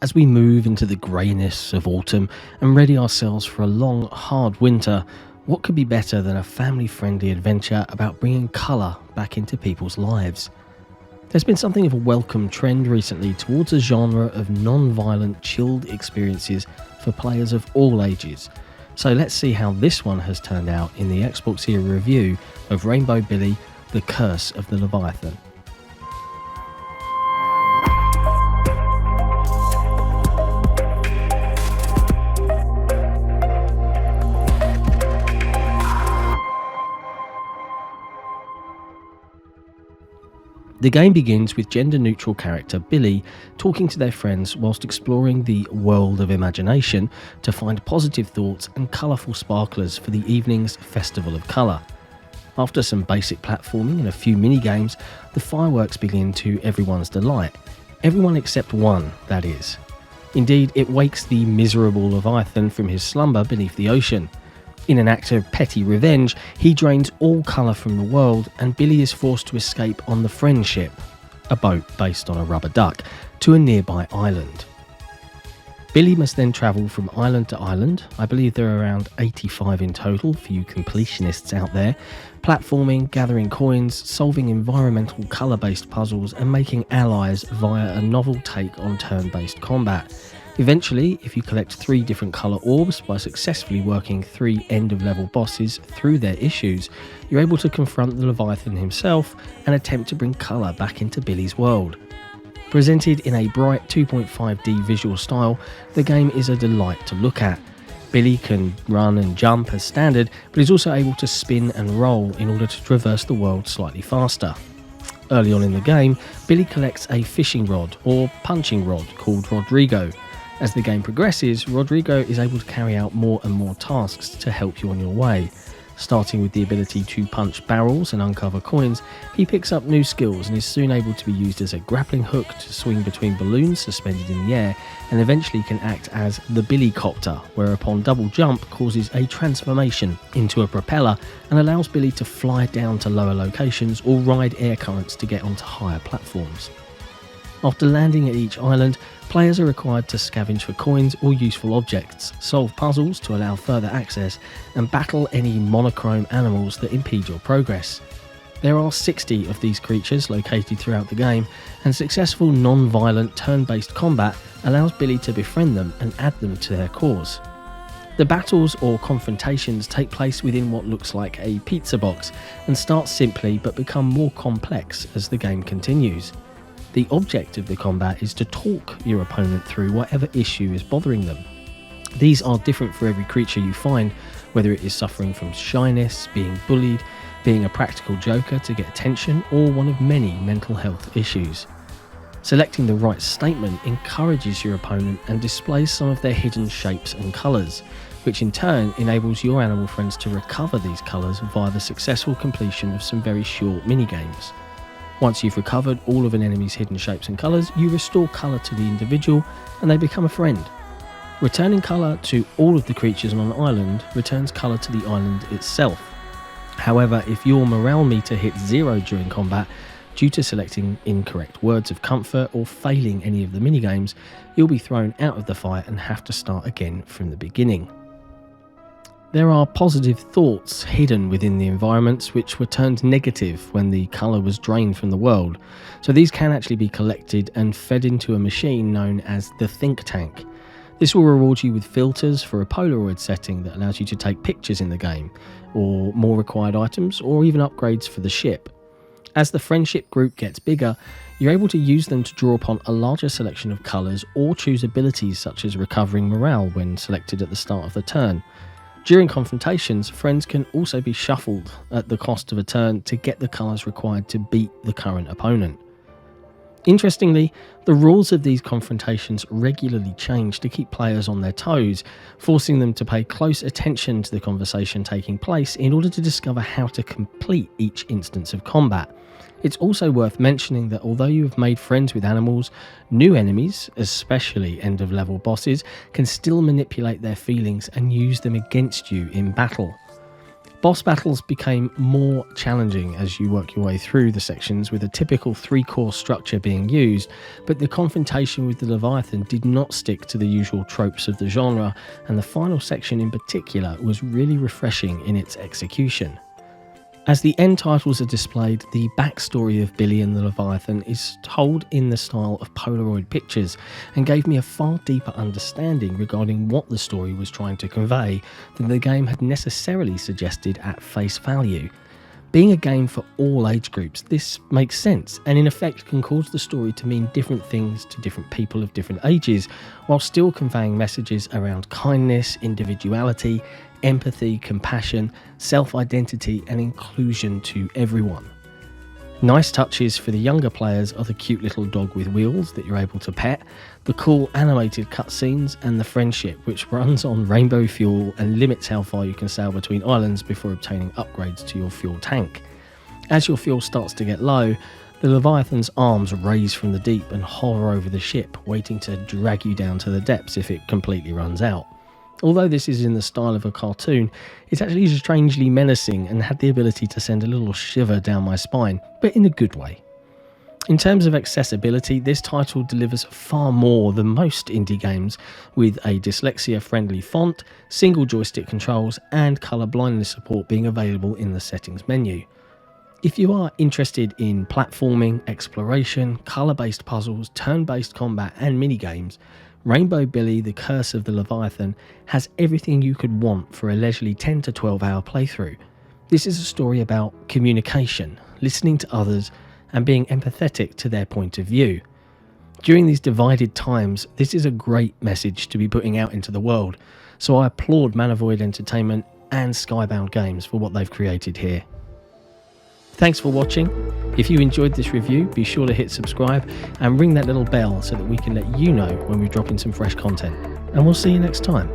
As we move into the greyness of autumn and ready ourselves for a long, hard winter, what could be better than a family-friendly adventure about bringing colour back into people's lives? There's been something of a welcome trend recently towards a genre of non-violent, chilled experiences for players of all ages. So let's see how this one has turned out in the XboxEra review of Rainbow Billy: The Curse of the Leviathan. The game begins with gender-neutral character Billy talking to their friends whilst exploring the world of imagination to find positive thoughts and colourful sparklers for the evening's Festival of Colour. After some basic platforming and a few mini-games, the fireworks begin to everyone's delight. Everyone except one, that is. Indeed, it wakes the miserable Leviathan from his slumber beneath the ocean. In an act of petty revenge, he drains all colour from the world and Billy is forced to escape on the Friendship, a boat based on a rubber duck, to a nearby island. Billy must then travel from island to island. I believe there are around 85 in total for you completionists out there, platforming, gathering coins, solving environmental colour-based puzzles and making allies via a novel take on turn-based combat. Eventually, if you collect 3 different colour orbs by successfully working 3 end-of-level bosses through their issues, you're able to confront the Leviathan himself and attempt to bring colour back into Billy's world. Presented in a bright 2.5D visual style, the game is a delight to look at. Billy can run and jump as standard, but is also able to spin and roll in order to traverse the world slightly faster. Early on in the game, Billy collects a fishing rod or punching rod called Rodrigo. As the game progresses, Rodrigo is able to carry out more and more tasks to help you on your way. Starting with the ability to punch barrels and uncover coins, he picks up new skills and is soon able to be used as a grappling hook to swing between balloons suspended in the air, and eventually can act as the Billycopter, where upon double jump causes a transformation into a propeller and allows Billy to fly down to lower locations or ride air currents to get onto higher platforms. After landing at each island, players are required to scavenge for coins or useful objects, solve puzzles to allow further access, and battle any monochrome animals that impede your progress. There are 60 of these creatures located throughout the game, and successful non-violent turn-based combat allows Billy to befriend them and add them to their cause. The battles or confrontations take place within what looks like a pizza box and start simply but become more complex as the game continues. The object of the combat is to talk your opponent through whatever issue is bothering them. These are different for every creature you find, whether it is suffering from shyness, being bullied, being a practical joker to get attention, or one of many mental health issues. Selecting the right statement encourages your opponent and displays some of their hidden shapes and colours, which in turn enables your animal friends to recover these colours via the successful completion of some very short minigames. Once you've recovered all of an enemy's hidden shapes and colours, you restore colour to the individual and they become a friend. Returning colour to all of the creatures on an island returns colour to the island itself. However, if your morale meter hits 0 during combat due to selecting incorrect words of comfort or failing any of the minigames, you'll be thrown out of the fight and have to start again from the beginning. There are positive thoughts hidden within the environments which were turned negative when the colour was drained from the world, so these can actually be collected and fed into a machine known as the think tank. This will reward you with filters for a Polaroid setting that allows you to take pictures in the game, or more required items, or even upgrades for the ship. As the friendship group gets bigger, you're able to use them to draw upon a larger selection of colours or choose abilities such as recovering morale when selected at the start of the turn. During confrontations, friends can also be shuffled at the cost of a turn to get the colours required to beat the current opponent. Interestingly, the rules of these confrontations regularly change to keep players on their toes, forcing them to pay close attention to the conversation taking place in order to discover how to complete each instance of combat. It's also worth mentioning that although you have made friends with animals, new enemies, especially end-of-level bosses, can still manipulate their feelings and use them against you in battle. Boss battles became more challenging as you work your way through the sections, with a typical 3-core structure being used, but the confrontation with the Leviathan did not stick to the usual tropes of the genre, and the final section in particular was really refreshing in its execution. As the end titles are displayed, the backstory of Billy and the Leviathan is told in the style of Polaroid pictures, and gave me a far deeper understanding regarding what the story was trying to convey than the game had necessarily suggested at face value. Being a game for all age groups, this makes sense, and in effect can cause the story to mean different things to different people of different ages, while still conveying messages around kindness, individuality, empathy, compassion, self-identity and inclusion to everyone. Nice touches for the younger players are the cute little dog with wheels that you're able to pet, the cool animated cutscenes, and the friendship, which runs on rainbow fuel and limits how far you can sail between islands before obtaining upgrades to your fuel tank. As your fuel starts to get low, the Leviathan's arms raise from the deep and hover over the ship, waiting to drag you down to the depths if it completely runs out. Although this is in the style of a cartoon, it's actually strangely menacing and had the ability to send a little shiver down my spine, but in a good way. In terms of accessibility, this title delivers far more than most indie games, with a dyslexia-friendly font, single joystick controls, and colour blindness support being available in the settings menu. If you are interested in platforming, exploration, colour-based puzzles, turn-based combat and minigames, Rainbow Billy: The Curse of the Leviathan has everything you could want for a leisurely 10 to 12 hour playthrough. This is a story about communication, listening to others, and being empathetic to their point of view. During these divided times, this is a great message to be putting out into the world, so I applaud Manavoid Entertainment and Skybound Games for what they've created here. Thanks for watching. If you enjoyed this review, be sure to hit subscribe and ring that little bell so that we can let you know when we drop in some fresh content. And we'll see you next time.